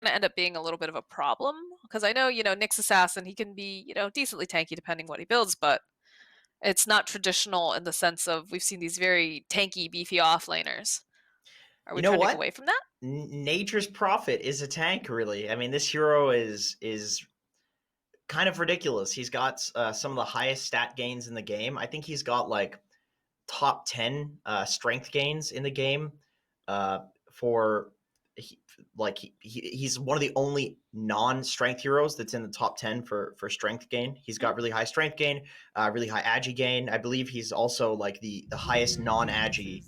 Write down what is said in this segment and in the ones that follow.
gonna end up being a little bit of a problem because I know, Nyx Assassin, he can be, decently tanky depending what he builds, but it's not traditional in the sense of we've seen these very tanky, beefy offlaners. Are You we know trending what? away from that? Nature's Prophet is a tank, really. I mean, this hero is kind of ridiculous. He's got some of the highest stat gains in the game. I think he's got like top 10 strength gains in the game for he, he's one of the only non-strength heroes that's in the top 10 for strength gain. He's Mhm. got really high strength gain, really high agi gain. I believe he's also like the highest non-agi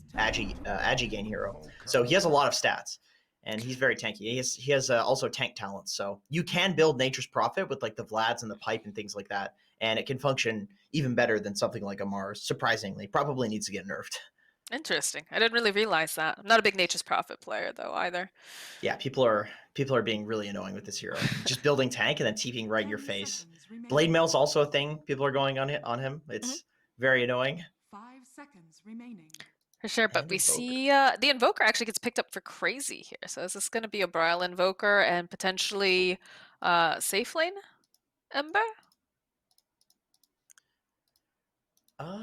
gain hero. So he has a lot of stats and he's very tanky. He has also tank talents. So you can build Nature's Prophet with like the Vlads and the pipe and things like that, and it can function even better than something like a Mars. Surprisingly, probably needs to get nerfed. Interesting. I didn't really realize that. I'm not a big Nature's Prophet player though either. Yeah, people are being really annoying with this hero. Just building tank and then TPing right in your 10 face. seconds Blade remaining. mail's also a thing. People are going on him. Mhm. It's very annoying. 5 seconds remaining. For sure, but And we Invoker. see the Invoker actually gets picked up for crazy here. So is this going to be a Braille Invoker and potentially safe lane Ember?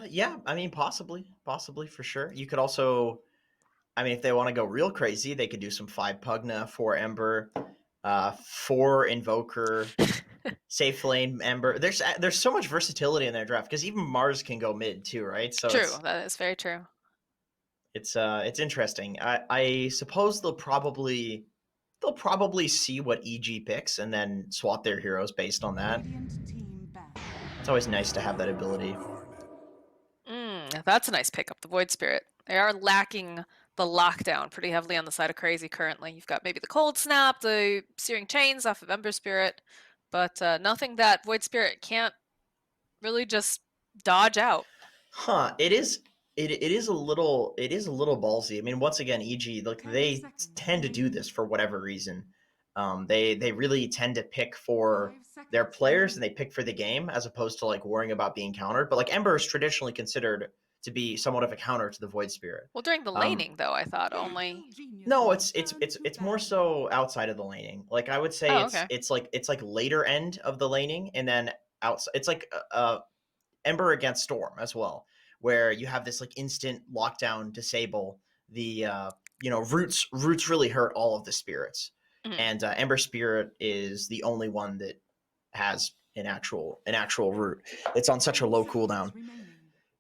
Yeah, I mean, possibly for sure. You could also, I mean, if they want to go real crazy, they could do some 5 Pugna, 4 Ember, 4 Invoker, safe lane Ember. There's so much versatility in their draft because even Mars can go mid too, right? So True, that is very true. it's interesting. I suppose they'll probably see what EG picks and then swap their heroes based on that. Radiant team ban. It's always nice to have that ability. That's a nice pickup, the Void Spirit. They are lacking the lockdown pretty heavily on the side of crazy currently. You've got maybe the Cold Snap, the Searing Chains off of Ember Spirit, but nothing that Void Spirit can't really just dodge out. Huh? It is a little ballsy. I mean, once again, EG, like 10 they seconds tend to do remaining. this for whatever reason. They really tend to pick for 5 their seconds players and they remaining. pick for the game as opposed to like worrying about being countered. But like Ember is traditionally considered to be somewhat of a counter to the Void Spirit. Well, during the Um, laning, though, I thought only. Evil no, geniuses it's turn it's to it's more battle. so outside of the laning. Like I would say, Oh, it's okay. it's like later end of the laning, and then outside. It's like Ember against Storm as well, where you have this like instant lockdown disable. The roots really hurt all of the spirits, Mhm. and Ember Spirit is the only one that has an actual root. It's on such a 10 low seconds cooldown. remaining.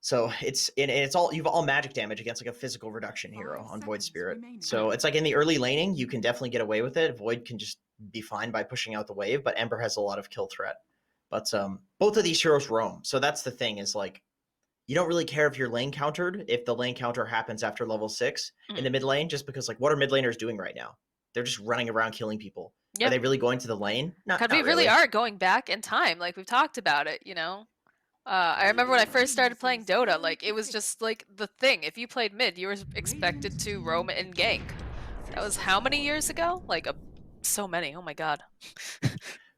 So it's all you've all magic damage against like a physical reduction hero 5 on Void seconds Spirit. remaining. So Mhm. it's like in the early laning, you can definitely get away with it. Void can just be fine by pushing out the wave, but Ember has a lot of kill threat. But both of these heroes roam, so that's the thing is like you don't really care if you're lane countered if the lane counter happens after level 6 in Mhm. the mid lane, just because like what are mid laners doing right now? They're just running around killing people. Are Yeah. they really going to the lane? Not God, we not really really. are going back in time. Like we've talked about it. I remember when I Evil first started playing geniuses Dota, turn like to it was just face. like the thing. If you played mid, you were expected Radiant to roam team and victory. gank. That was how many years ago? Like so many. Oh my god. I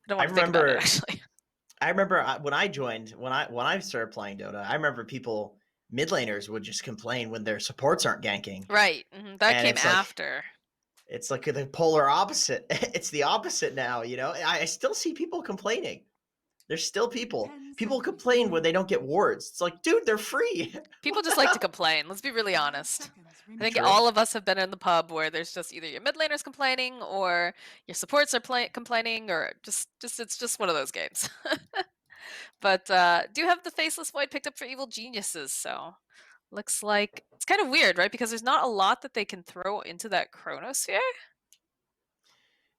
don't I want to think about it remember actually. I remember when I joined when I started playing Dota. I remember people mid laners would just complain when their supports aren't ganking, Right. That and came it's like after. it's like the polar opposite. It's the opposite now. I still see people complaining. There's still people. 10 People seconds complain when they remaining. don't get wards. It's like, dude, they're free. People What the just like to hell? complain. Let's be really 5 honest. seconds I think remaining. True. all of us have been in the pub where there's just either your mid laners complaining or your supports are complaining or just it's just one of those games. But do have the Faceless Void picked up for Evil Geniuses, so looks like it's kind of weird, right? Because there's not a lot that they can throw into that Chronosphere.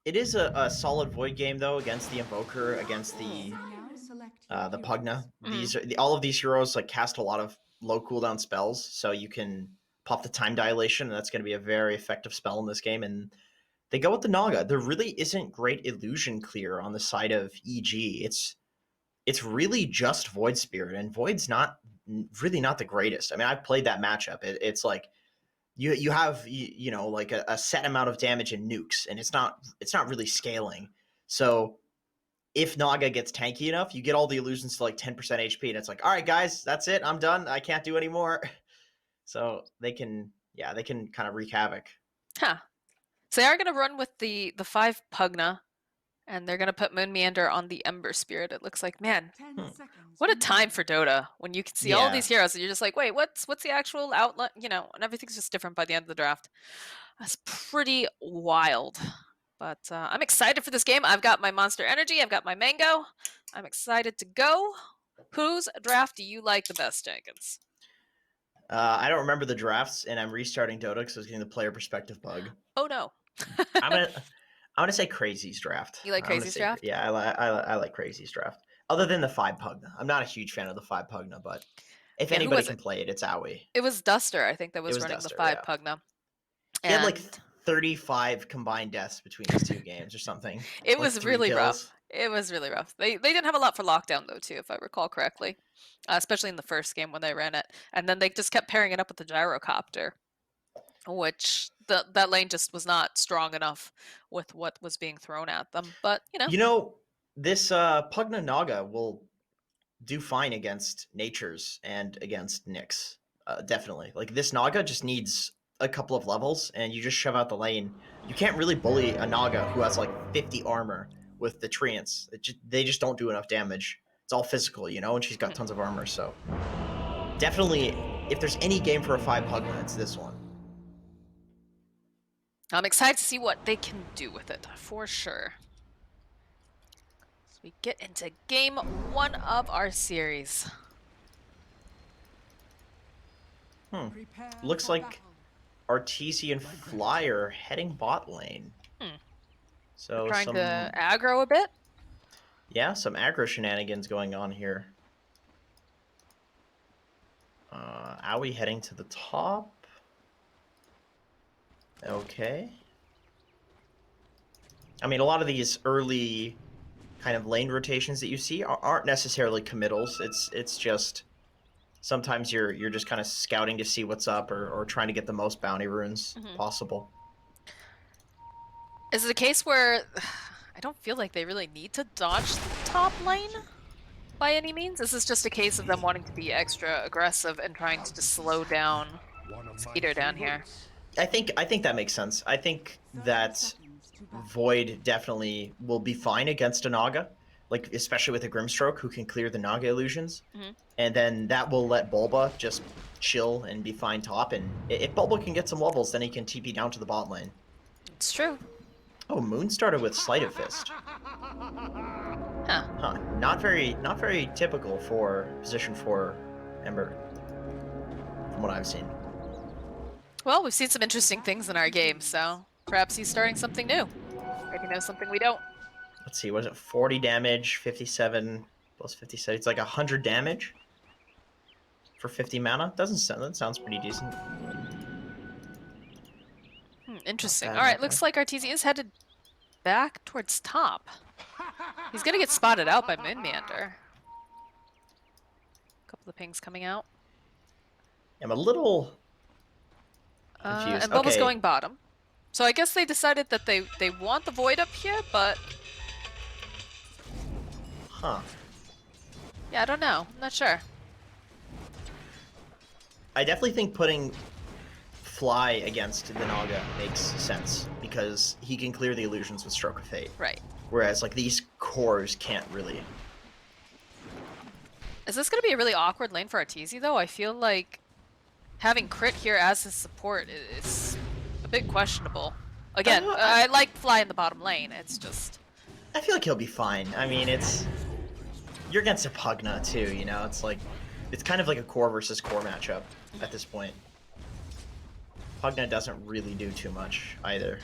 It is a solid void game though against the Invoker, against You now select your the heroes. Pugna. Mhm. All of these heroes like cast a lot of low cooldown spells, so you can pop the time dilation, and that's going to be a very effective spell in this game. And they go with the Naga. There really isn't great illusion clear on the side of EG. It's really just Void Spirit, and Void's not really not the greatest. I mean, I've played that matchup. It's like you have like a set amount of damage in nukes, and it's not really scaling. So if Naga gets tanky enough, you get all the illusions to like 10% HP, and it's like, all right, guys, that's it. I'm done. I can't do anymore. So they can kind of wreak havoc. Huh. So they are gonna run with the 5 Pugna, and they're gonna put Moon Meander on the Ember Spirit. It looks like, man, 10 Hmm. seconds. what a time remaining. for Dota when you can see all Yeah. these heroes and you're just like, wait, what's the actual outlet? You know, and everything's just different by the end of the draft. That's pretty wild. But I'm excited for this game. I've got my Monster Energy. I've got my Mango. I'm excited to go. Whose draft do you like the best, Jenkins? I don't remember the drafts, and I'm restarting Dota because I was getting the player perspective bug. Oh no. I'm gonna say Crazy's draft. You like I'm gonna Crazy's say, draft? yeah, I like Crazy's draft. Other than the 5 Pugna, I'm not a huge fan of the 5 Pugna, but if Yeah, who anybody was can it? play it, it's Owie. It was Duster, I think, that It was was running the Duster, 5 yeah. Pugna. He had like And 35 combined deaths between his 2 games or something. it Like was 3 really kills. rough. It was really rough. They didn't have a lot for lockdown though, too, if I recall correctly, especially in the first game when they ran it. And then they just kept pairing it up with the gyrocopter, which that lane just was not strong enough with what was being thrown at them. But you know, You know, this Pugna Naga will do fine against Natures and against Nyx. Definitely. Like this Naga just needs a couple of levels and you just shove out the lane. You can't really bully a Naga who has like 50 armor with the Treants. They just don't do enough damage. It's all physical, you know, and she's got tons of armor, so definitely if there's any game for a 5 Pugna, it's this one. I'm excited to see what they can do with it for sure. So we get into game 1 of our series. Prepare Looks for like battle. Artesian Flyer heading bot lane. So Trying some to aggro a bit. yeah, some aggro shenanigans going on here. Owie heading to the top. Okay. I mean, a lot of these early kind of lane rotations that you see aren't necessarily committals. It's just sometimes you're just kind of scouting to see what's up or trying to get the most bounty runes possible. Is it a case where I don't feel like they really need to dodge the top lane by any means? This is just a case of them wanting to be extra aggressive and trying to just slow down Skeeter down here. I think that makes sense. I think 30 that seconds to battle. Void definitely will be fine against a Naga, like especially with a Grimstroke who can clear the Naga illusions, and then that will let Bulba just chill and be fine top. And if Bulba can get some levels, then he can TP down to the bot lane. It's true. Oh, Moon started with Sleight of Fist. Huh. Huh. Not very typical for position 4 Ember, from what I've seen. Well, we've seen some interesting things in our game, so perhaps he's starting something new. Maybe knows something we don't. Let's see, was it 40 damage, 57 plus 57? It's like 100 damage for 50 mana. That sounds pretty decent. Interesting. bad, All right, not looks bad. like Arteezy is headed back towards top. He's gonna get spotted out by Moonmander. A couple of pings coming out. I'm a little confused. And Bulba's Okay. going bottom. So I guess they decided that they want the Void up here, but Huh. yeah, I don't know. I'm not sure. I definitely think putting Fly against the Naga makes sense because he can clear the illusions with Stroke of Fate. Right. Whereas like these cores can't really. Is this gonna be a really awkward lane for Arteezy though? I feel like having crit here as his support is a bit questionable. Again, I like Fly in the bottom lane. It's just I feel like he'll be fine. I mean, you're against a Pugna too, you know. It's kind of like a core versus core matchup at this point. Pugna doesn't really do too much either.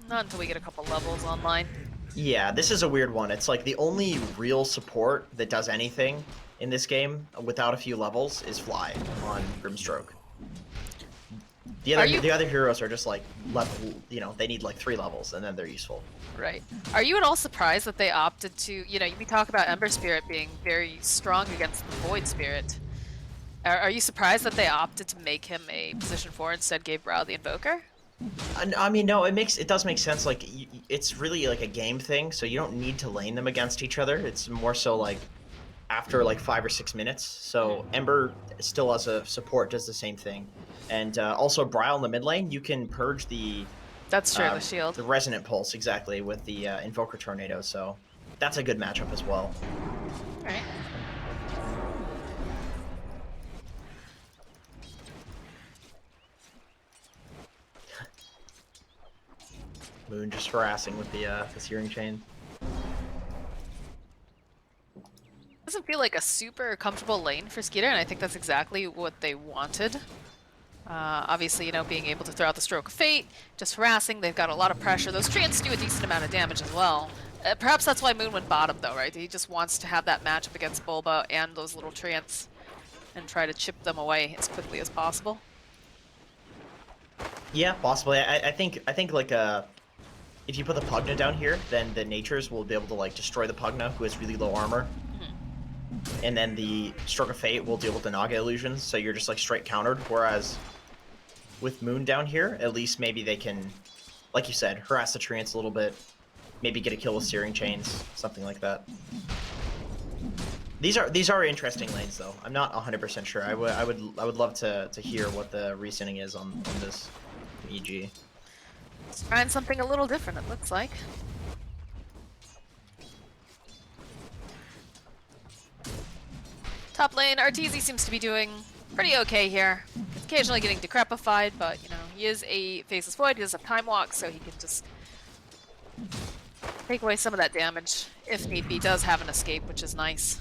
not until we get a couple levels online. Yeah, this is a weird one. It's like the only real support that does anything in this game without a few levels is Fly on Grimstroke. The other heroes are just like level, you know, they need like 3 levels and then they're useful. Right. Are you at all surprised that they opted to, you know, we talk about Ember Spirit being very strong against the Void Spirit. Are you surprised that they opted to make him a position 4 instead gave Brow the Invoker? I mean, no, it does make sense. Like, it's really like a game thing, so you don't need to lane them against each other. It's more so like after like 5 or 6 minutes. So Ember still as a support does the same thing. And also Bryle in the mid lane, you can purge That's true, the shield. the Resonant Pulse, exactly, with the Invoker Tornado, so that's a good matchup as well. Alright. Moon just harassing with the Searing Chain. Doesn't feel like a super comfortable lane for Skeeter, and I think that's exactly what they wanted. Obviously, you know, being able to throw out the Stroke of Fate, just harassing, they've got a lot of pressure. Those treants do a decent amount of damage as well. Perhaps that's why Moon went bottom though, right? He just wants to have that matchup against Bulba and those little treants and try to chip them away as quickly as possible. Yeah, possibly. I think like if you put the Pugna down here, then the Natures will be able to like destroy the Pugna, who has really low armor. And then the Stroke of Fate will deal with the Naga illusions, so you're just like straight countered. Whereas with Moon down here, at least maybe they can, like you said, harass the treants a little bit, maybe get a kill with Searing Chains, something like that. These are interesting lanes though. I'm not 100% sure. I would love to hear what the reasoning is on this EG. Let's trying something a little different, it looks like. Top lane, RTZ seems to be doing pretty okay here. Occasionally getting decrepified, but you know, he is a Faceless Void, he does have Time Walk, so he can just take away some of that damage. If need be, does have an escape, which is nice.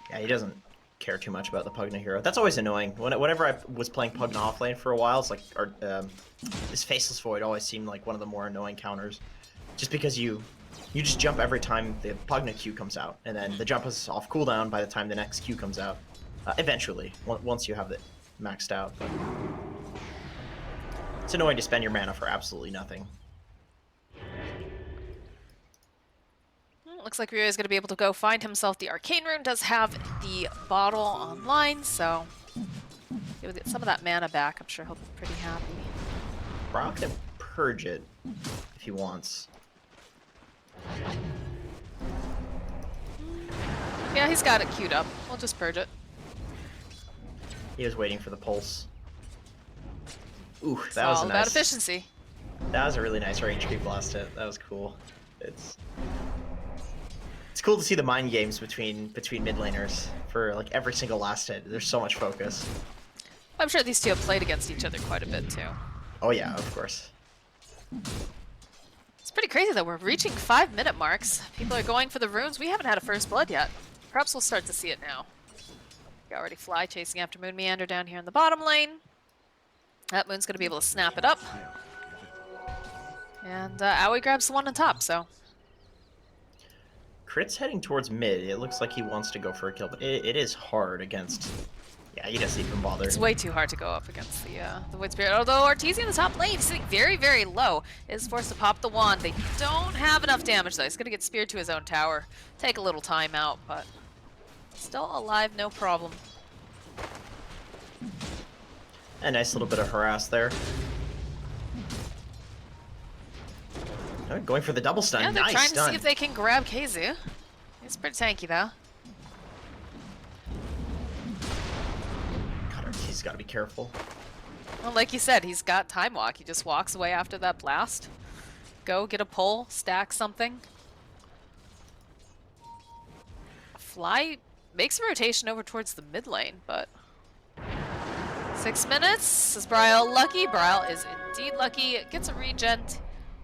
Yeah, he doesn't care too much about the Pugna hero. That's always annoying. Whenever I was playing Pugna offlane for a while, it's like this Faceless Void always seemed like one of the more annoying counters. Just because you just jump every time the Pugna Q comes out, and then the jump is off cooldown by the time the next Q comes out. Eventually, once you have it maxed out. But it's annoying to spend your mana for absolutely nothing. Looks like Ryo is going to be able to go find himself the Arcane Rune. Does have the bottle online, so he'll get some of that mana back. I'm sure he'll be pretty happy. Brock can purge it if he wants. Yeah, he's got it queued up. We'll just purge it. He was waiting for the pulse. Ooh, It's that was all a about nice. efficiency. That was a really nice range creep last hit. That was cool. It's cool to see the mind games between mid laners for like every single last hit. There's so much focus. I'm sure these two have played against each other quite a bit too. Oh yeah, of course. It's pretty crazy though. We're reaching 5-minute marks. People are going for the runes. We haven't had a first blood yet. Perhaps we'll start to see it now. We already Fly chasing after Moon Meander down here in the bottom lane. That Moon's going to be able to snap it up. And Aoi grabs the one on top, so... Crit's heading towards mid. It looks like he wants to go for a kill, but it is hard against... Yeah, he doesn't even bother. It's way too hard to go up against the Void Spirit. Although Arteezy in the top lane, he's sitting very, very low. Is forced to pop the wand. They don't have enough damage though. He's going to get speared to his own tower. Take a little time out, but still alive, no problem. A nice little bit of harass there. Oh, going for the double stun. Yeah, they're nice trying stun. to see if they can grab Keizu. He's pretty tanky though. God, he's got to be careful. Well, like you said, he's got Time Walk. He just walks away after that blast. Go get a pull, stack something. Fly makes a rotation over towards the mid lane, but 6 minutes. Is Bryle lucky? Bryle is indeed lucky. Gets a regen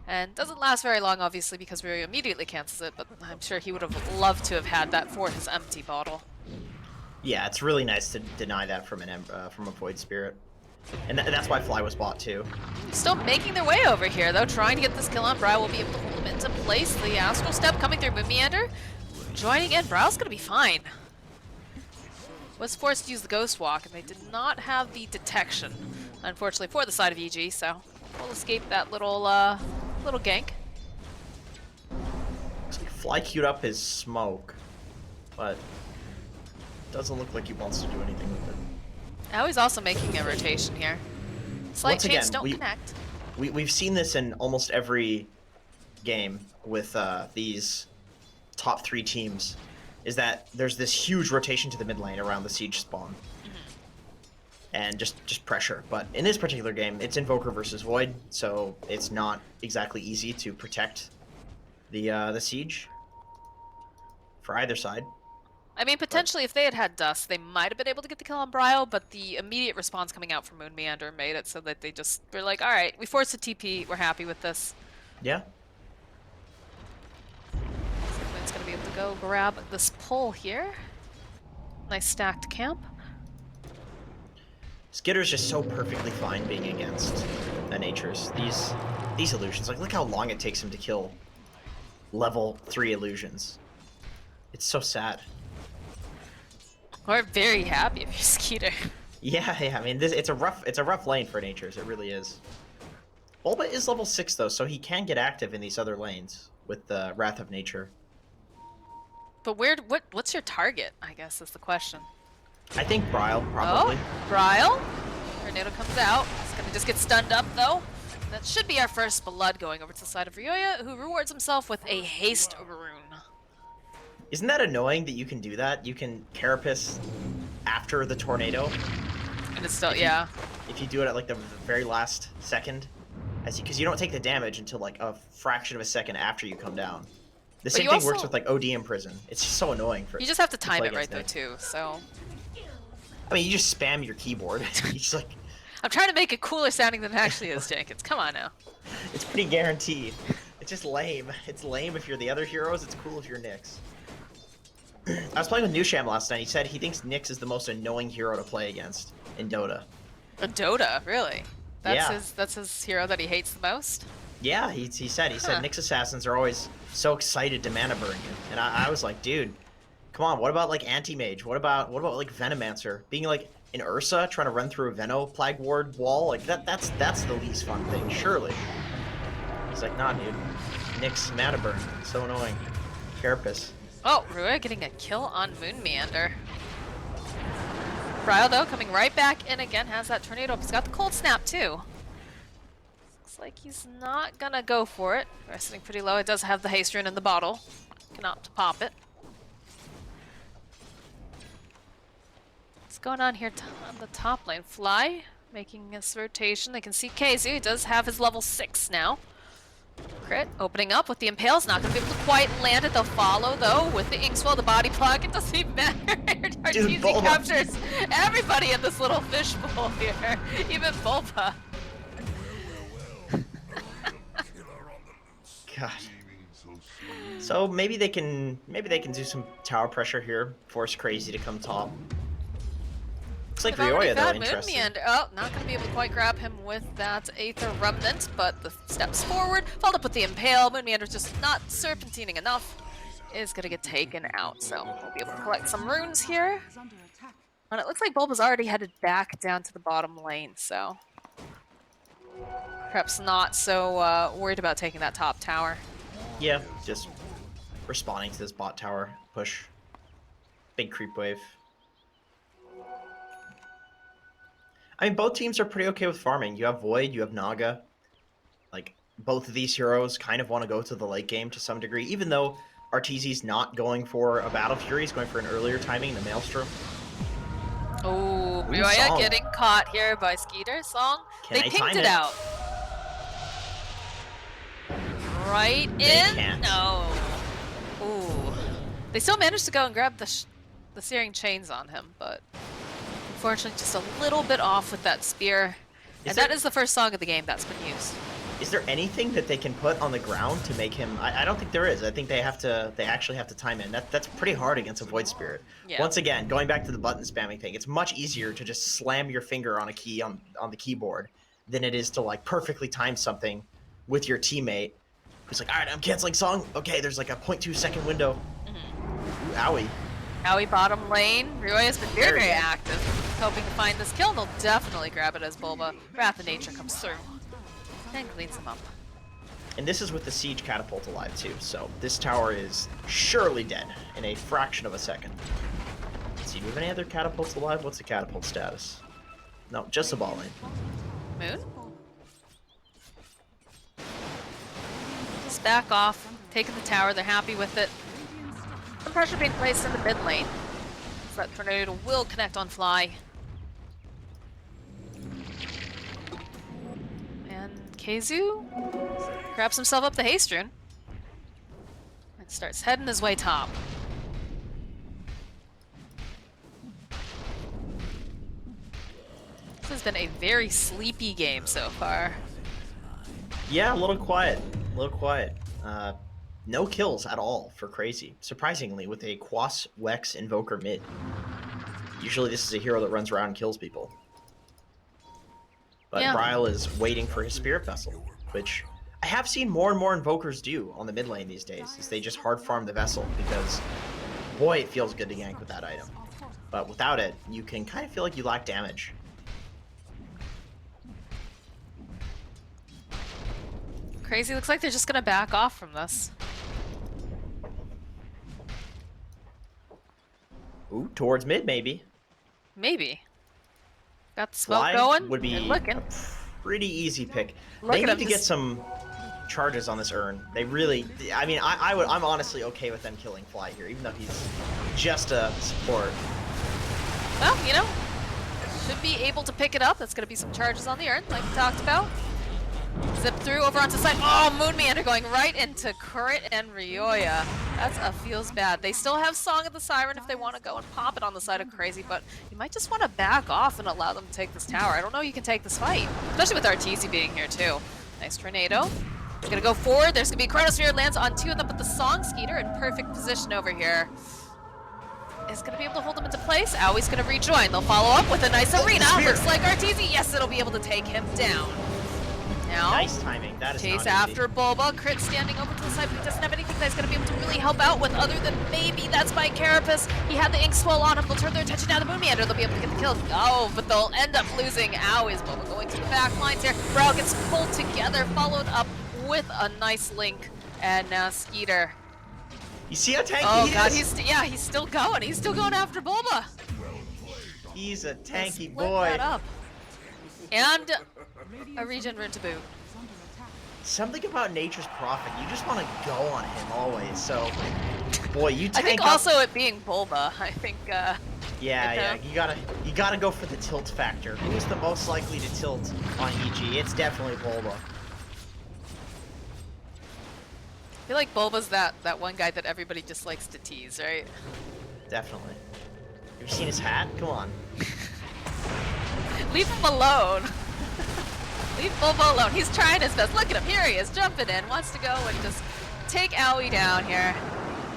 and doesn't last very long, obviously, because Ryo immediately cancels it, but I'm sure he would have loved to have had that for his empty bottle. Yeah, it's really nice to deny that from from a Void Spirit. And that's why Fly was bought too. Still making their way over here, though, trying to get this kill on. Bryle will be able to hold him into place. The Astral Step coming through Moon Meander. Joining in, Bryle's going to be fine. Was forced to use the Ghost Walk, and they did not have the detection, unfortunately, for the side of EG, so we'll escape that little little gank. Looks like Fly queued up his smoke, but doesn't look like he wants to do anything with it. Now he's also making a rotation here. Slight Once chains again, don't connect. We've seen this in almost every game with these top 3 teams is that there's this huge rotation to the mid lane around the siege spawn. And just pressure. But in this particular game, it's Invoker versus Void, so it's not exactly easy to protect the siege for either side. I mean, potentially, if they had had Dust, they might have been able to get the kill on Brile, but the immediate response coming out from Moon Meander made it so that they just were like, alright, we forced a TP, we're happy with this. Yeah. Moon's gonna be able to go grab this pull here. Nice stacked camp. Skitter's just so perfectly fine being against the Natures. These illusions, like look how long it takes him to kill level 3 illusions. It's so sad. We're very happy if you're Skeeter. Yeah, I mean it's a rough lane for Natures, it really is. Bulba is level 6 though, so he can get active in these other lanes with the Wrath of Nature. But what's your target, I guess, is the question. I think Brile, probably. Oh, Brile. Tornado comes out. It's gonna just get stunned up, though. That should be our first blood going over to the side of Ryoya, who rewards himself with a haste rune. Isn't that annoying that you can do that? You can Carapace after the tornado. And it's still, yeah. If you do it at like the very last second, because you don't take the damage until like a fraction of a second after you come down. The same thing works with like OD in prison. It's just so annoying for. You just have to time play it right though against too. So. I mean, you just spam your keyboard. You just like. I'm trying to make it cooler sounding than it actually is, Jenkins. Come on now. It's pretty guaranteed. It's just lame. It's lame if you're the other heroes. It's cool if you're Nyx. I was playing with Newsham last night. He said he thinks Nyx is the most annoying hero to play against in Dota. A Dota, really? Yeah. That's his hero that he hates the most? Yeah, he said Nyx assassins are always so excited to mana burn you, and I was like, dude, come on. What about like anti-mage? What about like Venomancer being like an Ursa trying to run through a Veno Plague Ward wall? Like that's the least fun thing, surely. He's like, nah, dude. Nyx mana burn, so annoying. Carapace. Oh, Rua getting a kill on Moon Meander. Brile, though, coming right back in again, has that tornado. He's got the cold snap, too. Looks like he's not gonna go for it. Resting pretty low. It does have the haste rune in the bottle. Cannot pop it. What's going on here on the top lane? Fly, making his rotation. They can see KZ. He does have his level 6 now. Crit, opening up with the Impale's not going to be able to quite land it. They'll follow, though, with the Inkswell, the body plug. It doesn't even matter. Arteezy captures everybody in this little fishbowl here. Even Bulba. God. So maybe they can do some tower pressure here. Force Crazy to come top. Looks like Ryoya though, interesting. Oh, not going to be able to quite grab him with that Aether Remnant, but the steps forward, followed up with the Impale. Moon Meander's just not serpentining enough. Is going to get taken out, so we'll be able to collect some runes here. And it looks like Bulba's already headed back down to the bottom lane, so perhaps not so worried about taking that top tower. Yeah, just responding to this bot tower push. Big creep wave. I mean, both teams are pretty okay with farming. You have Void, you have Naga. Like, both of these heroes kind of want to go to the late game to some degree, even though Arteezy's not going for a Battle Fury, he's going for an earlier timing in the Maelstrom. Oh, Ryoya getting caught here by Skeeter. Song. They pinged it out. Right in? Can't. No. Ooh. They still managed to go and grab the searing chains on him, but unfortunately just a little bit off with that spear. And that is the first song of the game that's been used. Is there anything that they can put on the ground to make him... I don't think there is. I think they actually have to time in. That's pretty hard against a Void Spirit. Yeah. Once again, going back to the button spamming thing, it's much easier to just slam your finger on a key on the keyboard than it is to like perfectly time something with your teammate who's like, all right, I'm canceling song. Okay, there's like a 0.2 second window. Ooh, owie. Owie bottom lane. Ryoya's been very, very active, hoping to find this kill. They'll definitely grab it as Bulba. Wrath of Nature comes through and cleans him up. And this is with the Siege Catapult alive too, so this tower is surely dead in a fraction of a second. Let's see, do we have any other catapults alive? What's the catapult status? No, just the ball lane. Moon? Just back off, taking the tower, they're happy with it. pressure being placed in the mid lane. So that tornado will connect on fly. And Keizu grabs himself up the haste rune and starts heading his way top. This has been a very sleepy game so far. Yeah, a little quiet. A little quiet. No kills at all for Crazy. Surprisingly, with a Quas Wex Invoker mid. Usually this is a hero that runs around and kills people. But Yeah. Bryle is waiting for his Spirit Vessel, which I have seen more and more Invokers do on the mid lane these days, is they just hard farm the Vessel, because boy, it feels good to gank with that item. But without it, you can kind of feel like you lack damage. Crazy looks like they're just gonna back off from this. Ooh, towards mid maybe. Maybe. Got the smoke Fly going. would be and looking. a pretty easy pick. Look They at need him to get just- some charges on this urn. They really, I mean, I'm honestly okay with them killing Fly here, even though he's just a support. Well, you know, should be able to pick it up. That's gonna be some charges on the urn, like we talked about. Zip through over onto side. Oh, Moon Meander going right into Crit and Ryoya. That's a feels bad. They still have Song of the Siren if they want to go and pop it on the side of Crazy, but you might just want to back off and allow them to take this tower. I don't know you can take this fight, especially with RTZ being here too. Nice tornado. He's gonna go forward. There's gonna be Chronosphere, lands on two of them, but the Song Skeeter in perfect position over here is gonna be able to hold him into place. Aui's gonna rejoin. They'll follow up with a nice arena. Spear. Looks like RTZ, yes, it'll be able to take him down. Now, Nice timing. That is chase not after Bulba. Crit standing over to the side, but he doesn't have anything that's going to be able to really help out with other than maybe that's by Carapace. He had the ink swell on him. They'll turn their attention down the Moon Meander. They'll be able to get the kill. Oh, but they'll end up losing. Ow, is Bulba going to the back lines here. Brow gets pulled together, followed up with a nice link. And now Skeeter. You see how tanky Oh he god, is? he's still going. He's still going after Bulba. He's a tanky Split boy. that up. And a regen rune to boot. Something about Nature's Prophet, you just want to go on him always. So, boy, you I tank think up. also it being Bulba, I think Yeah, you gotta go for the tilt factor. Who's the most likely to tilt on EG? It's definitely Bulba. I feel like Bulba's that one guy that everybody just likes to tease, right? Definitely. Have you seen his hat? Come on. Leave him alone. Leave Bulba alone. He's trying his best. Look at him. Here he is, jumping in. Wants to go and just take Aoi down here.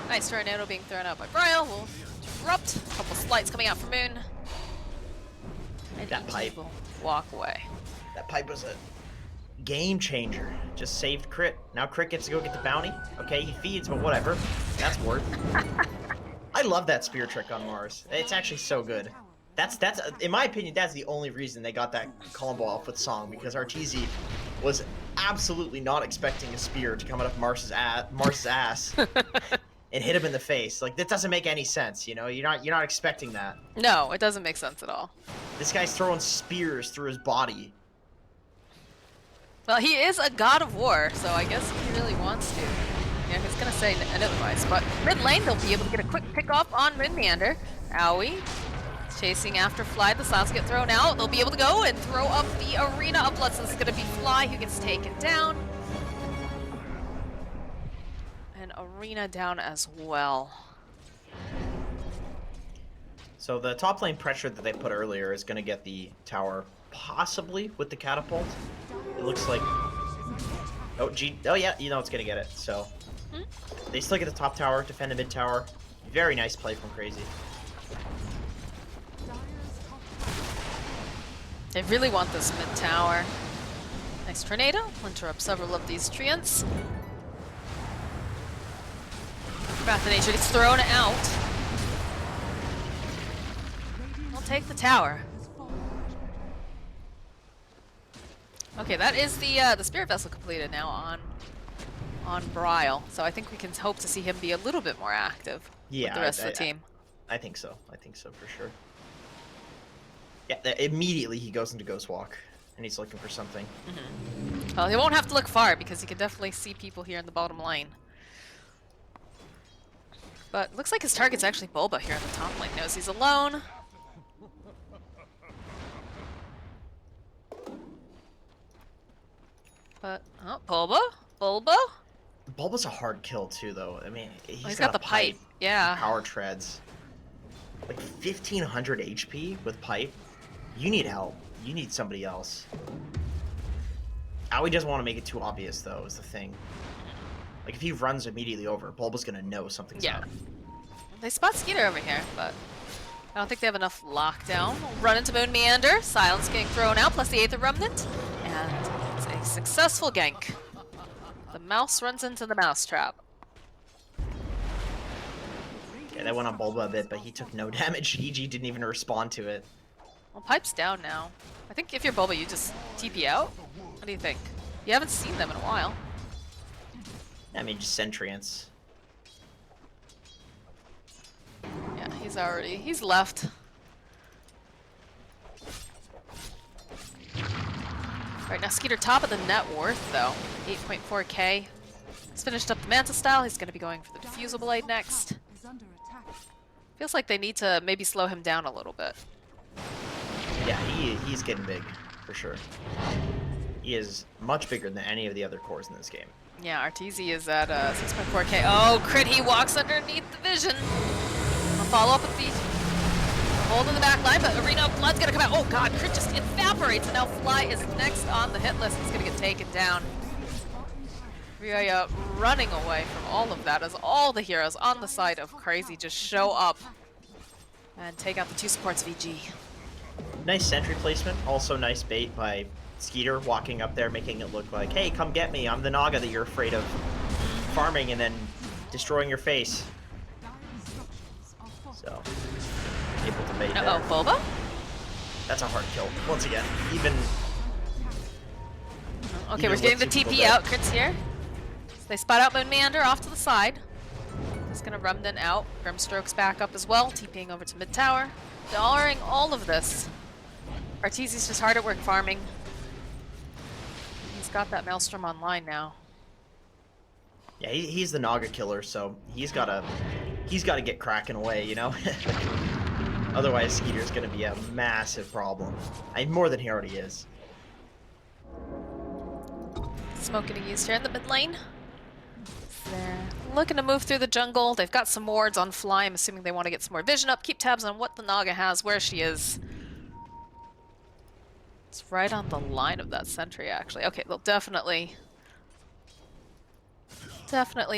Nice tornado being thrown out by Bryle. Will disrupt. A couple slights coming out from Moon. And That EG pipe. will walk away. That pipe was a game changer. Just saved Crit. Now Crit gets to go get the bounty. Okay, he feeds, but whatever. That's worth. I love that spear trick on Mars. It's actually so good. That's in my opinion, that's the only reason they got that combo off with Song, because RTZ was absolutely not expecting a spear to come out of Mars's ass and hit him in the face. Like, that doesn't make any sense, you know? You're not expecting that. No, it doesn't make sense at all. This guy's throwing spears through his body. Well, he is a god of war, so I guess if he really wants to. Yeah, he's gonna say otherwise. But mid lane, they'll be able to get a quick pick off on Moon Meander. Aoi chasing after Fly. The sounds get thrown out. They'll be able to go and throw up the arena of blood. So this is gonna be Fly who gets taken down. And arena down as well. So the top lane pressure that they put earlier is going to get the tower, possibly with the catapult. It looks like... Oh yeah, you know it's going to get it. So they still get the top tower, defend the mid tower. Very nice play from Crazy. They really want this mid tower. Nice tornado. Will interrupt several of these treants. Wrath of Nature gets thrown out. We'll take the tower. Okay, that is the Spirit Vessel completed now on Bryle. So I think we can hope to see him be a little bit more active with the rest of the team. I think so. I think so for sure. Yeah, immediately he goes into Ghost Walk, and he's looking for something. Well, he won't have to look far because he can definitely see people here in the bottom lane. But looks like his target's actually Bulba here in the top lane. Knows he's alone. But, oh, Bulba? Bulba? Bulba's a hard kill too, though. I mean, He's got a the pipe. Yeah. Power treads. Like 1500 HP with pipe. You need help. You need somebody else. Aoi doesn't want to make it too obvious, though, is the thing. Like, if he runs immediately over, Bulba's gonna know something's up. They spot Skeeter over here, but I don't think they have enough lockdown. Run into Moon Meander. Silence getting thrown out, plus the Aether Remnant. And it's a successful gank. The mouse runs into the mousetrap. Yeah, that went on Bulba a bit, but he took no damage. EG didn't even respond to it. Well, Pipe's down now. I think if you're Bulba, you just TP out. What do you think? You haven't seen them in a while. I mean, just Sentryance. Yeah, he's left. Alright, now Skeeter top of the net worth, though. 8.4k. He's finished up the Manta style. He's going to be going for the Diffusal Blade next. Is under attack. Feels like they need to maybe slow him down a little bit. Yeah, he's getting big, for sure. He is much bigger than any of the other cores in this game. Yeah, Arteezy is at 6.4k. Oh, crit, he walks underneath the vision. I'll follow up with the hold in the back line, but Arena of Blood's gonna come out. Oh god, crit just evaporates, and now Fly is next on the hit list. He's gonna get taken down. Ryoya running away from all of that as all the heroes on the side of Crazy just show up and take out the two supports VG. Nice sentry placement. Also nice bait by Skeeter walking up there, making it look like, hey, come get me. I'm the Naga that you're afraid of farming and then destroying your face. So, able to bait Uh-oh, there. Bulba? That's a hard kill. Once again, even... Okay, Even we're getting the with two people TP dead. out. Crit's here. So they spot out Moon Meander off to the side. He's gonna Remnant out. Grimstroke's back up as well, TPing over to mid tower. Dollaring all of this. Arteezy's just hard at work farming. He's got that Maelstrom online now. Yeah, he's the Naga killer, so he's gotta get cracking away, you know? Otherwise, Skeeter's gonna be a massive problem. More than he already is. Smoke getting used here in the mid lane. They're looking to move through the jungle. They've got some wards on Fly. I'm assuming they want to get some more vision up. Keep tabs on what the Naga has, where she is. It's right on the line of that sentry, actually. Okay, they'll definitely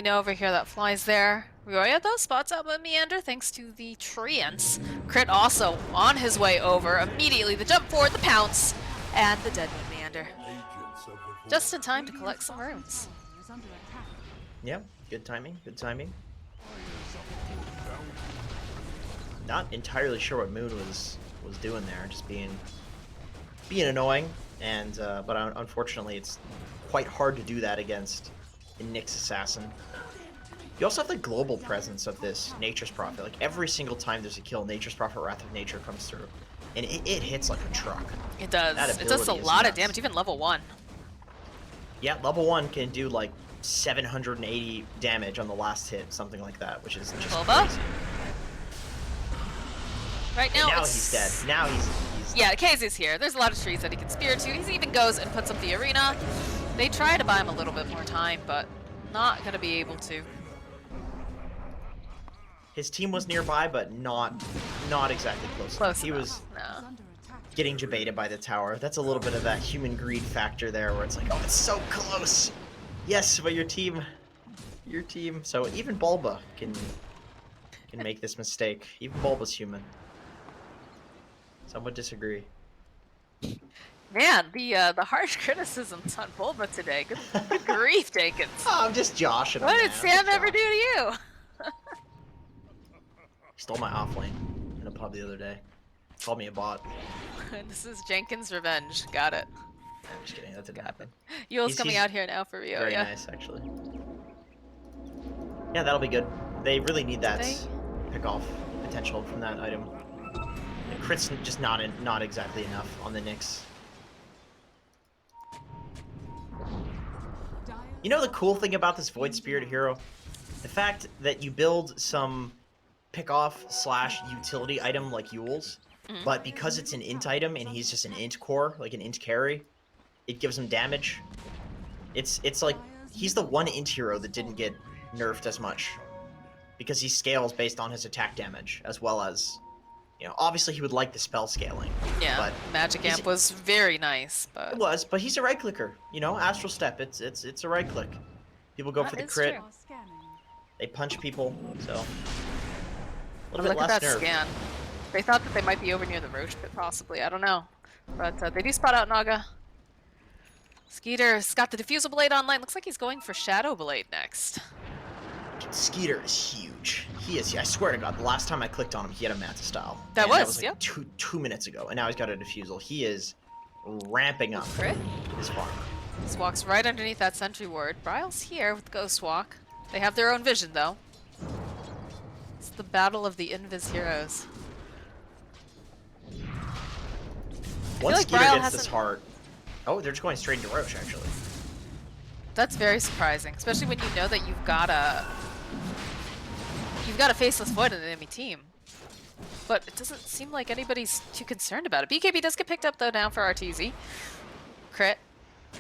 know over here that Fly's there. Ryoya, though, spots out Moon Meander thanks to the treants. Crit also on his way over. Immediately, the jump forward, the pounce, and the dead Moon Meander. Just in time to collect some runes. Is under attack. Yeah, good timing, good timing. Not entirely sure what Moon was doing there, just being annoying, and but unfortunately it's quite hard to do that against a Nyx assassin. You also have the global presence of this Nature's Prophet. Like every single time there's a kill, Nature's Prophet Wrath of Nature comes through, and it hits like a truck. It does. That It does a ability is lot of nuts. damage, even level 1. Yeah, level 1 can do like 780 damage on the last hit, something like that, which is just Bulba? crazy. Right now, And now it's... he's dead. Now he's Yeah, Kayze's here. There's a lot of trees that he can spear to. He even goes and puts up the arena. They try to buy him a little bit more time, but not going to be able to. His team was nearby, but not exactly close. Close He enough. was No. Is under attack. getting debated by the tower. That's a little bit of that human greed factor there, where it's like, oh, it's so close. Yes, but your team. So even Bulba can make this mistake. Even Bulba's human. Some would disagree. Man, the harsh criticisms on Bulba today. Good grief, Jenkins. Oh, I'm just joshing. What him, did man. Sam I'm just ever do to you? He stole my off lane in a pub the other day. Called me a bot. This is Jenkins' revenge. Got it. I'm just kidding. That didn't happen. Yule's He's- coming he's out here now for Rio. Very Yeah. nice, actually. Yeah, that'll be good. They really need that They- pick-off potential from that item. The crit's just not exactly enough on the Nyx. Dire You know the cool thing about this Void Spirit hero? The fact that you build some pick-off slash utility item like Yule's, Mhm. but because it's an int item and he's just an int core, like an int carry, it gives him damage. It's like he's the one int hero that didn't get nerfed as much because he scales based on his attack damage as well as, you know, obviously he would like the spell scaling. Yeah, But Magic he's- Amp was very nice, It but was, but he's a right clicker. You know, Astral Step. It's a right click. People go That for the is crit. true. Are scanning. They punch people. So a little bit look at less that nerve. scan. They thought that they might be over near the Roach pit, possibly. I don't know, but they do spot out Naga. Skeeter's got the Diffusal Blade online. Looks like he's going for Shadow Blade next. Skeeter is huge. He is. I swear to God, the last time I clicked on him, he had a Manta style. That And was, that was like yep. two minutes ago, and now he's got a Diffusal. He is ramping up Crit. his farm. This walks right underneath that sentry ward. Bryle's here with Ghost Walk. They have their own vision, though. It's the battle of the Invis heroes. Once like Skeeter Bryle gets this hasn't- heart, oh, they're just going straight into Roche actually. That's very surprising, especially when you know that you've got a faceless void in the enemy team. But it doesn't seem like anybody's too concerned about it. BKB does get picked up though down for RTZ. Crit,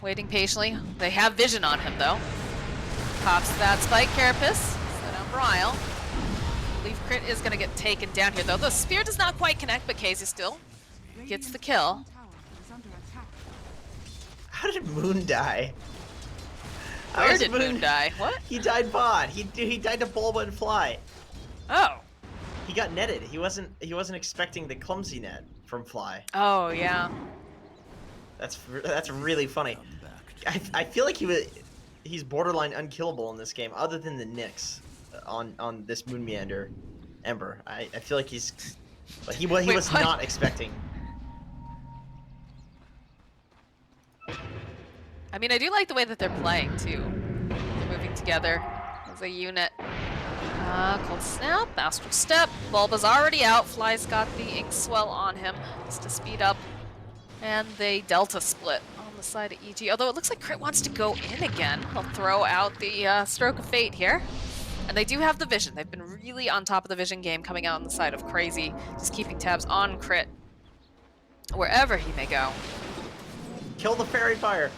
waiting patiently. They have vision on him though. Pops that spike carapace. Set down Bryle. I believe Crit is gonna get taken down here though. The spear does not quite connect, but Casey still gets the kill. Tower is under attack. How did Moon die? How Where is did Moon die? What? He died bot. He died to Bulba and Fly. Oh. He got netted. He wasn't expecting the clumsy net from Fly. Oh yeah. That's really funny. I feel like he's borderline unkillable in this game, other than the Nyx on this Moon Meander Ember. I feel like he's like he was Wait, was what? not expecting. I mean, I do like the way that they're playing too. They're moving together as a unit. Cold Snap, Astral Step. Bulba's already out. Fly's got the Ink Swell on him just to speed up. And they Delta Split on the side of EG. Although it looks like Crit wants to go in again. He'll throw out the Stroke of Fate here. And they do have the Vision. They've been really on top of the Vision game coming out on the side of Crazy. Just keeping tabs on Crit wherever he may go. Kill the Fairy Fire.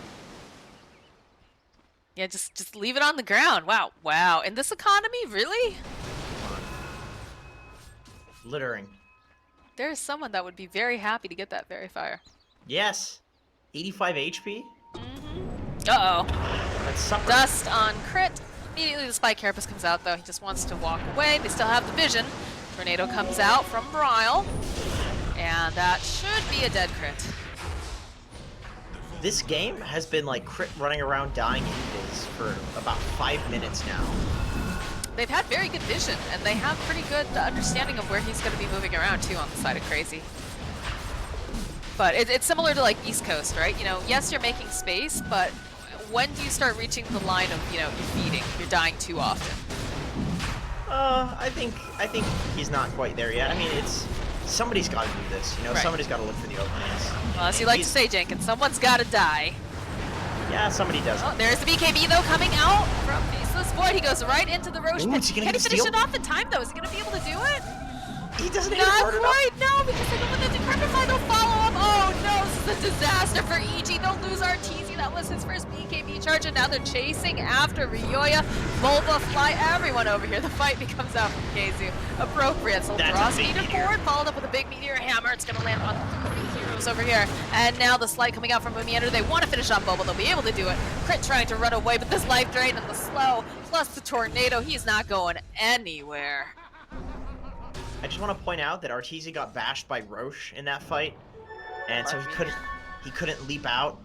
Yeah, just leave it on the ground. Wow, wow. In this economy, really? Littering. There is someone that would be very happy to get that Fairy Fire. Yes. 85 HP. Uh-oh. That's sucker. Dust on Crit. Immediately the Spike Carapace comes out, though. He just wants to walk away. They still have the Vision. Tornado comes out from Bryle. And that should be a dead Crit. This game has been like Crit running around dying evils for about 5 minutes now. They've had very good vision, and they have pretty good understanding of where he's going to be moving around, too, on the side of Crazy. But it's similar to, like, East Coast, right? You know, yes, you're making space, but when do you start reaching the line of, you know, you're feeding, you're dying too often? I think he's not quite there yet. I mean, somebody's got to do this. You know, Right. somebody's got to look for the openings. Well, as you like to He's- say, Jenkins, someone's got to die. Yeah, somebody does. Oh, there's the BKB, though, coming out from Faceless Void. He goes right into the Roche Ooh, pit. is he gonna Can he get finish steal? it off in time, though? Is he going to be able to do it? He doesn't hit it Not hard enough. quite, no, because they go with the Decrepify, they'll follow up. Oh no, this is a disaster for EG. They'll lose Arteezy. That was his first BKB charge, and now they're chasing after Ryoya, Volva, Fly, everyone over here. The fight becomes out from Keizu. Appropriate. So That's a draw big speeder meteor. forward, followed up with a big meteor hammer. It's gonna land on 3 heroes over here. And now the Slight coming out from Mumiander. They want to finish off Volva. They'll be able to do it. Crit trying to run away, but this life drain and the slow, plus the tornado, he's not going anywhere. I just want to point out that Arteezy got bashed by Roche in that fight, and so he couldn't leap out.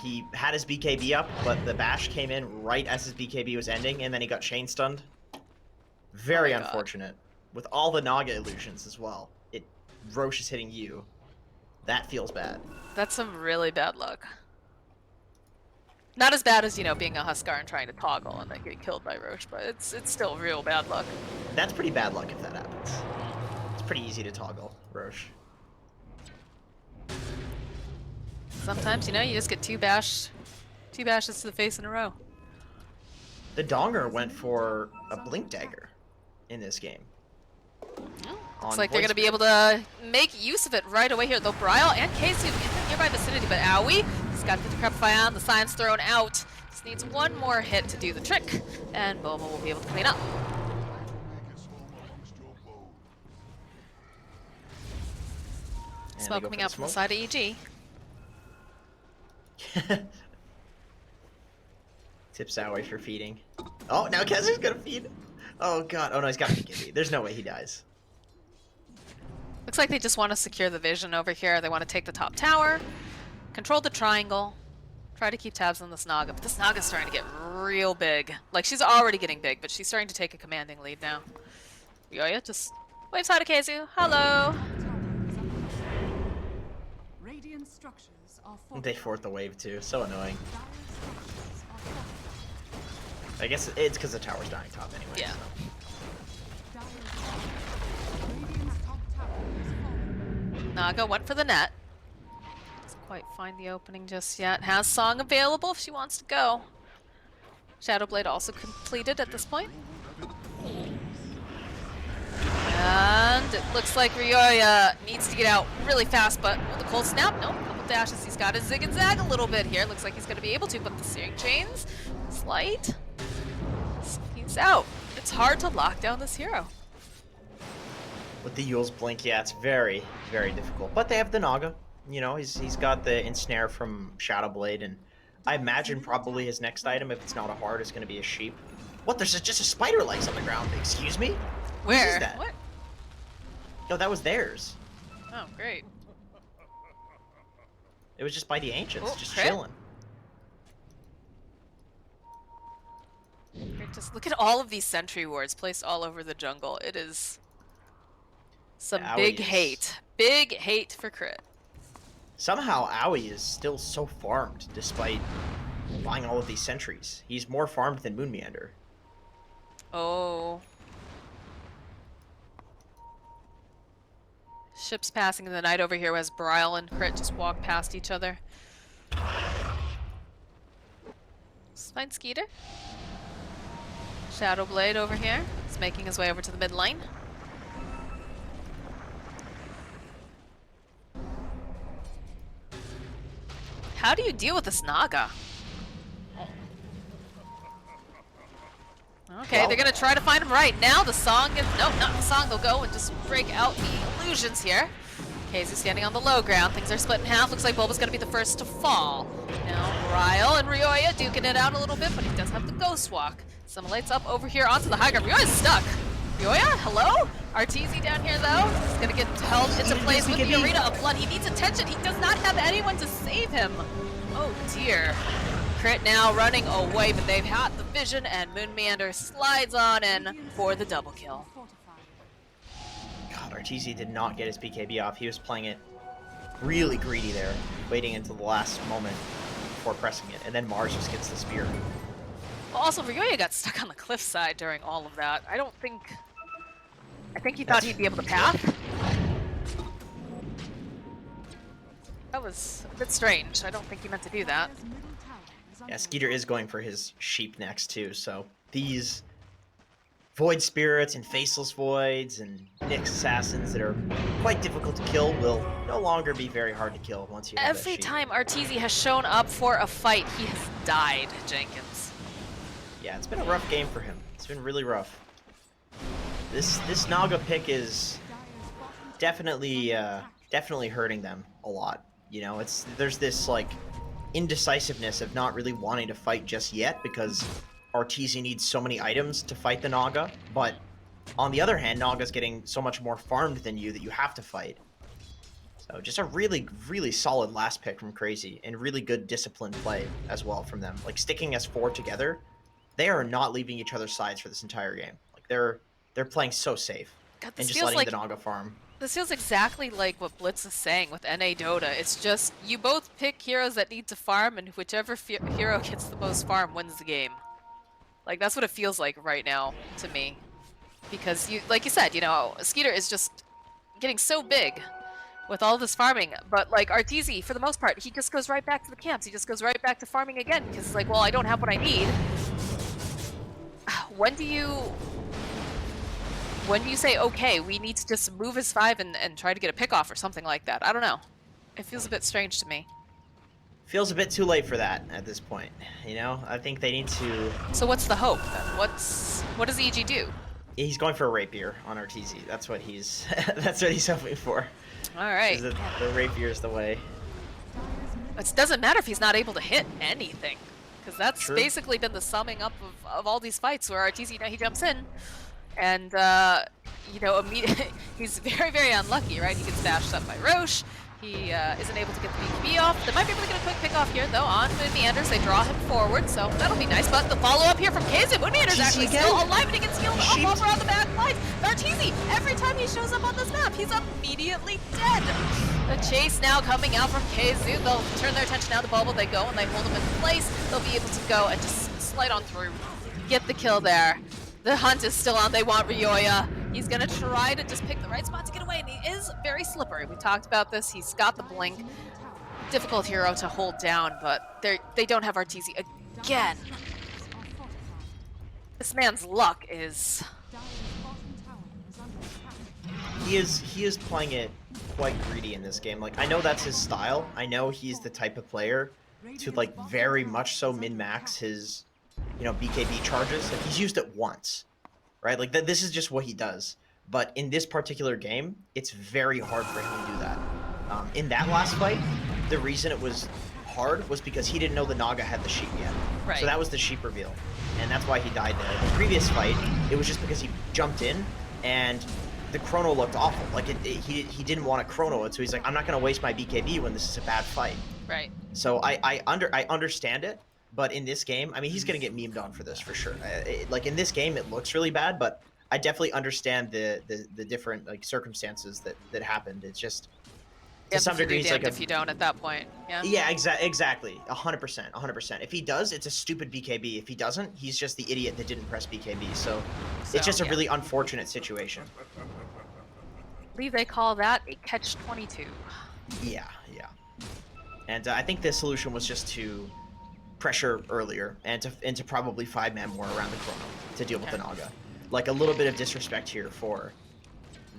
He had his BKB up, but the bash came in right as his BKB was ending, and then he got chain stunned. Very Oh my God. unfortunate. With all the Naga illusions as well. Roche is hitting you. That feels bad. That's some really bad luck. Not as bad as, you know, being a Huskar and trying to toggle and then get killed by Roche, but it's still real bad luck. That's pretty bad luck if that happens. It's pretty easy to toggle, Roche. Sometimes, you know, you just get two bashes to the face in a row. The Donger went for a Blink Dagger in this game. Looks like they're going to be able to make use of it right away here. Though Bryle and Casey in the nearby vicinity, but Owie, he's got the Decrepify on, the Science thrown out. Just needs one more hit to do the trick, and Boma will be able to clean up. Smoke coming out from the side of EG. Tips that way for feeding. Oh, now Kezzy's gonna feed. Oh god. Oh no, he's got PKB. There's no way he dies. Looks like they just want to secure the vision over here. They want to take the top tower, control the triangle, try to keep tabs on this Naga. But this Naga's starting to get real big. Like, she's already getting big, but she's starting to take a commanding lead now. Ryoya just waves hi to Keizu. Hello. Radiant structures are They fourth the wave too. So annoying. Dire structures are fortified. I guess it's because the tower's dying top anyway. Yeah. So. Radiant's top tower is falling. Naga went for the net. Doesn't quite find the opening just yet. Has Song available if she wants to go. Shadowblade also completed at this point. And it looks like Ryoya needs to get out really fast, but with the cold snap, no, couple dashes. He's got to zig and zag a little bit here. Looks like he's going to be able to, but the searing chains, slight. He's out. It's hard to lock down this hero. With the Yule's Blink, yeah, it's very, very difficult. But they have the Naga. You know, he's got the ensnare from Shadowblade, and I imagine probably his next item, if it's not a hard, is going to be a sheep. What? There's just a spider legs on the ground. Excuse me? Where? What is that? What? No, that was theirs. Oh, great. It was just by the ancients, Oh, just crit? chilling. Just look at all of these sentry wards placed all over the jungle. It is some Owie big is- hate. Big hate for crit. Somehow, Owie is still so farmed, despite buying all of these sentries. He's more farmed than Moon Meander. Oh. Ships passing in the night over here as Bryle and Crit just walk past each other. Let's find Skeeter. Shadowblade over here. He's making his way over to the mid lane. How do you deal with this Naga? Okay, Well- they're gonna try to find him right now. The song is nope, not the song. They'll go and just break out the illusions here. Casey's standing on the low ground. Things are split in half. Looks like Bulba's gonna be the first to fall. Now Ryle and Ryoya duking it out a little bit, but he does have the Ghost Walk. Assimilates up over here onto the high ground. Ryoya's stuck. Ryoya, hello? RTZ down here though. He's gonna get held into place with the Arena of Blood. He needs attention. He does not have anyone to save him. Oh dear. Crit now running away, but they've had the vision, and Moon Meander slides on in for the double kill. Fortified. God, RTZ did not get his BKB off. He was playing it really greedy there, waiting until the last moment before pressing it, and then Mars just gets the spear. Well, also, Ryoya got stuck on the cliffside during all of that. I think he thought he'd be able to path. That was a bit strange. I don't think he meant to do that. Dire's middle tower is Yeah, under Skeeter is going for his sheep next too, so these Void Spirits and Faceless Voids and Nyx Assassins that are quite difficult to kill will no longer be very hard to kill once you have that Every sheep. time RTZ has shown up for a fight, he has died, Jenkins. Yeah, it's been a rough game for him. It's been really rough. This Naga pick is Dire's bottom definitely hurting them a lot. You know, there's this like indecisiveness of not really wanting to fight just yet because RTZ needs so many items to fight the Naga, but on the other hand, Naga's getting so much more farmed than you that you have to fight. So just a really, really solid last pick from Crazy, and really good disciplined play as well from them. Like sticking as four together, they are not leaving each other's sides for this entire game. Like they're playing so safe God, and this just feels letting like the Naga farm. this feels exactly like what Blitz is saying with NA Dota. It's just you both pick heroes that need to farm, and whichever hero gets the most farm wins the game. Like that's what it feels like right now to me, because you, like you said, you know, Skeeter is just getting so big with all this farming, but like RTZ, for the most part, he just goes right back to the camps. He just goes right back to farming again because it's like, well, I don't have what I need. when do you say, okay, we need to just move his 5 and try to get a pick off or something like that? I don't know. It feels a bit strange to me. Feels a bit too late for that at this point. You know, I think they need to. So what's the hope then? What does EG do? He's going for a rapier on RTZ. That's what he's. That's what he's hoping for. All right. Is that the rapier is the way. It doesn't matter if he's not able to hit anything, because that's True. basically been the summing up of all these fights where RTZ, you know, he jumps in, and you know, immediately he's very, very unlucky, right? He gets bashed up by Roche. He isn't able to get the BKB off. They might be able to get a quick pick off here, though, on Moon Meanders. They draw him forward, so that'll be nice. But the follow-up here from KZ, Moon Meanders actually still alive, and he gets healed all over on the back line. Arteezy, every time he shows up on this map, he's immediately dead. The chase now coming out from KZ. They'll turn their attention now to Bubble. They go and they hold him in place. They'll be able to go and just slide on through. Get the kill there. The hunt is still on. They want Ryoya. He's gonna try to just pick the right spot to get away, and he is very slippery. We talked about this. He's got the blink. Difficult hero to hold down, but they don't have Arteezy again. This man's luck is... He is playing it quite greedy in this game. Like, I know that's his style. I know he's the type of player to, like, very much so min-max his, you know, BKB charges. Like, he's used it once, right? Like, this is just what he does. But in this particular game, it's very hard for him to do that. In that last fight, the reason it was hard was because he didn't know the Naga had the sheep yet. Right. So that was the sheep reveal. And that's why he died there. The previous fight, it was just because he jumped in and the chrono looked awful. Like, he didn't want to chrono it, so he's like, I'm not going to waste my BKB when this is a bad fight. Right. So I understand it, but in this game, I mean, he's going to get memed on for this for sure. Like, in this game, it looks really bad, but I definitely understand the different, like, circumstances that happened. It's just, to some degree, it's like if you don't at that point. Yeah. Yeah, exactly. 100%. If he does, it's a stupid BKB. If he doesn't, he's just the idiot that didn't press BKB. So it's just a really unfortunate situation. I believe they call that a catch-22. Yeah. And I think the solution was just to pressure earlier and to probably 5-man more around the chrono to deal with the Naga. Like, a little bit of disrespect here for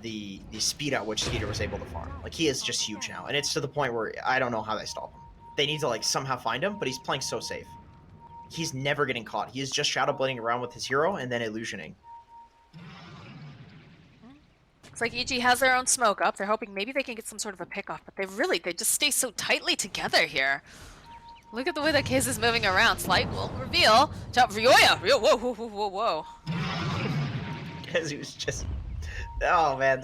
the speed at which Skeeter was able to farm. Like, he is just huge now, and it's to the point where I don't know how they stop him. They need to, like, somehow find him, but he's playing so safe. He's never getting caught. He is just shadow blading around with his hero and then illusioning. Looks like EG has their own smoke up. They're hoping maybe they can get some sort of a pick off, but they just stay so tightly together here. Look at the way that Kiz is moving around. Slight will reveal. Jump Ryoya! Whoa. Because he was just... Oh man,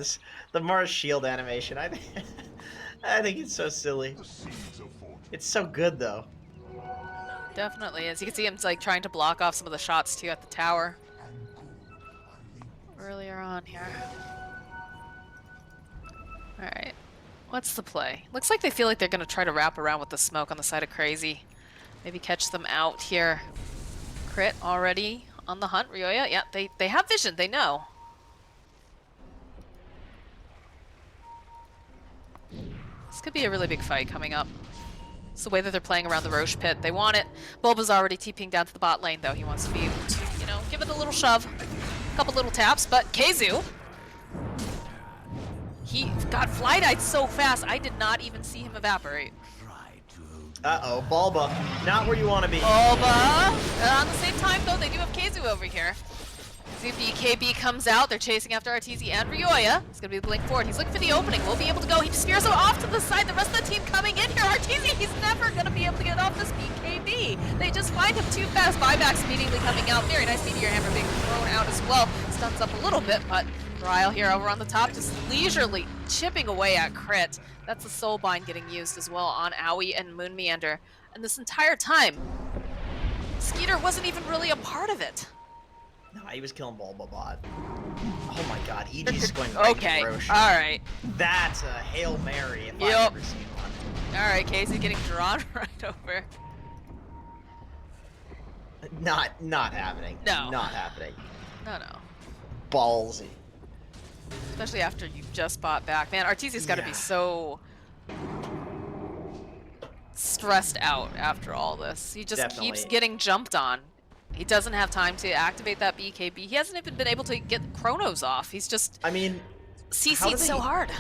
the Mars shield animation, I think it's so silly. It's so good though. Definitely is. You can see him like trying to block off some of the shots too at the tower. Earlier on here. Alright. What's the play? Looks like they feel like they're gonna try to wrap around with the smoke on the side of Crazy. Maybe catch them out here. Crit already on the hunt, Ryoya. Yeah, they have vision, they know. This could be a really big fight coming up. It's the way that they're playing around the Roche pit. They want it. Bulba's already TPing down to the bot lane, though. He wants to be able to, you know, give it a little shove. A couple little taps, but KZ, he got fly-dyed so fast, I did not even see him evaporate. Uh-oh, Bulba. Not where you want to be. Bulba! On the same time, though, they do have KZ over here. See if the BKB comes out. They're chasing after Arteezy and Ryoya. It's going to be the blink forward. He's looking for the opening. Will be able to go. He spears him off to the side. The rest of the team coming in here. Arteezy, he's never going to be able to get off this BKB. They just find him too fast. Buybacks immediately coming out. Very nice meteor hammer being thrown out as well. Stuns up a little bit, but Ryle here over on the top just leisurely chipping away at crit. That's the soul bind getting used as well on Owie and Moon Meander. And this entire time, Skeeter wasn't even really a part of it. No, he was killing Bulba bot. Oh my god, EG's going right okay, to Roche. alright. That's a Hail Mary if I've ever seen one. Alright, Casey getting drawn right over. Not happening. No. Not happening. No. Ballsy. Especially after you just bought back. Man, Arteezy's got to be so stressed out after all this. He just keeps getting jumped on. He doesn't have time to activate that BKB. He hasn't even been able to get Chronos off. He's just I mean, how do CC'd so they hard.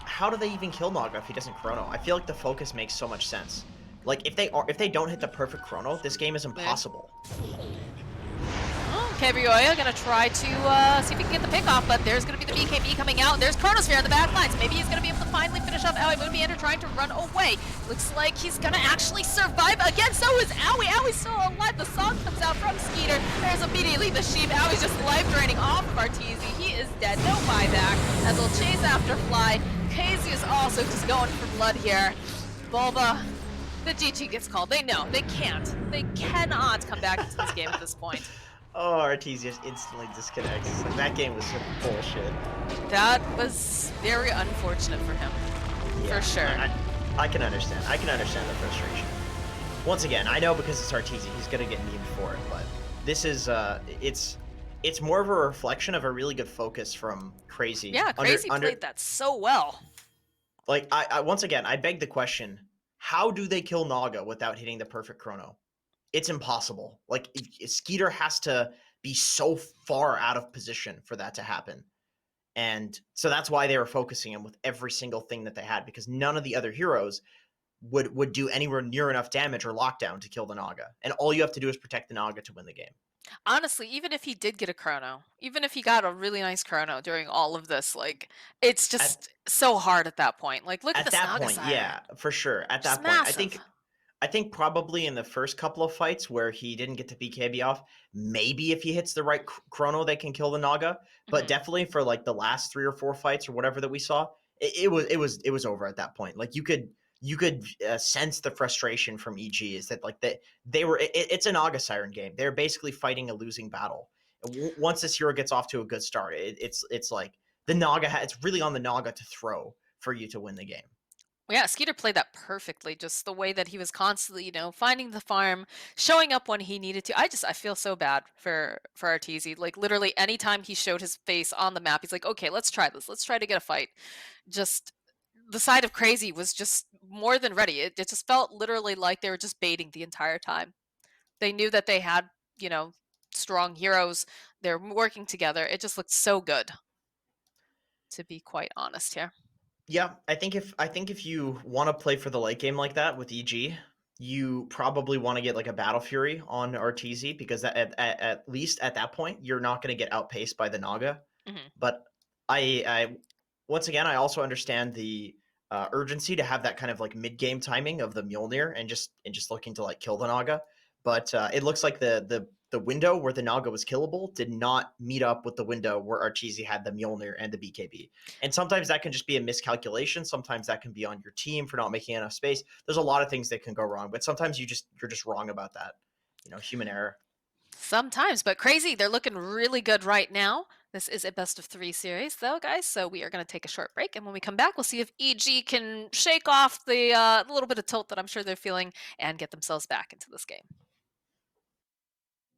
how do they even kill Naga if he doesn't chrono? I feel like the focus makes so much sense. Like if they don't hit the perfect chrono, this game is impossible. KBOya gonna try to see if he can get the pick off, but there's gonna be the BKB coming out. There's Chronosphere in the back line, so maybe he's gonna be able to finally finish off Owie. Moonmeander trying to run away. Looks like he's gonna actually survive again. So is Owie. Owie's still alive. The song comes out from Skeeter. There's immediately the sheep. Owie's just life draining off of Arteezy. He is dead. No buyback. As he'll chase after Fly. KZ is also just going for blood here. Bulba. The GG gets called. They know. They can't. They cannot come back into this game at this point. Oh, Arteezy just instantly disconnects. Like, that game was some bullshit. That was very unfortunate for him, Yeah, for sure. I can understand. I can understand the frustration. Once again, I know because it's Arteezy, he's gonna get memed for it. But this is it's more of a reflection of a really good focus from Crazy. Yeah, Crazy played that so well. Like I once again, I beg the question: how do they kill Naga without hitting the perfect chrono? It's impossible. Like Skeeter has to be so far out of position for that to happen. And so that's why they were focusing him with every single thing that they had, because none of the other heroes would do anywhere near enough damage or lockdown to kill the Naga. And all you have to do is protect the Naga to win the game. Honestly, even if he did get a chrono, even if he got a really nice chrono during all of this, like, it's just so hard at that point. Like, look at At this that Naga point, Siren. yeah, for sure. At Just that point, massive. I think probably in the first couple of fights where he didn't get to BKB off, maybe if he hits the right chrono, they can kill the Naga. But definitely for like the last 3 or 4 fights or whatever that we saw, it was over at that point. Like you could sense the frustration from EG is that like they were it's a Naga Siren game. They're basically fighting a losing battle. Once this hero gets off to a good start, it's like the Naga it's really on the Naga to throw for you to win the game. Yeah, Skeeter played that perfectly. Just the way that he was constantly, finding the farm, showing up when he needed to. I feel so bad for Arteezy. Like literally, anytime he showed his face on the map, he's like, "Okay, let's try this. Let's try to get a fight." Just the side of Crazy was just more than ready. It just felt literally like they were just baiting the entire time. They knew that they had, strong heroes. They're working together. It just looked so good, to be quite honest here. Yeah, I think if you want to play for the late game like that with EG, you probably want to get like a Battle Fury on Arteezy because at least at that point you're not going to get outpaced by the Naga. Mhm. But I once again I also understand the urgency to have that kind of like mid game timing of the Mjolnir and just looking to like kill the Naga. But it looks like the window where the Naga was killable did not meet up with the window where Arteezy had the Mjolnir and the BKB. And sometimes that can just be a miscalculation. Sometimes that can be on your team for not making enough space. There's a lot of things that can go wrong, but sometimes you're just wrong about that. Human error. Sometimes, but Crazy, they're looking really good right now. This is a best of 3 series, though, guys. So we are going to take a short break, and when we come back, we'll see if EG can shake off the little bit of tilt that I'm sure they're feeling and get themselves back into this game.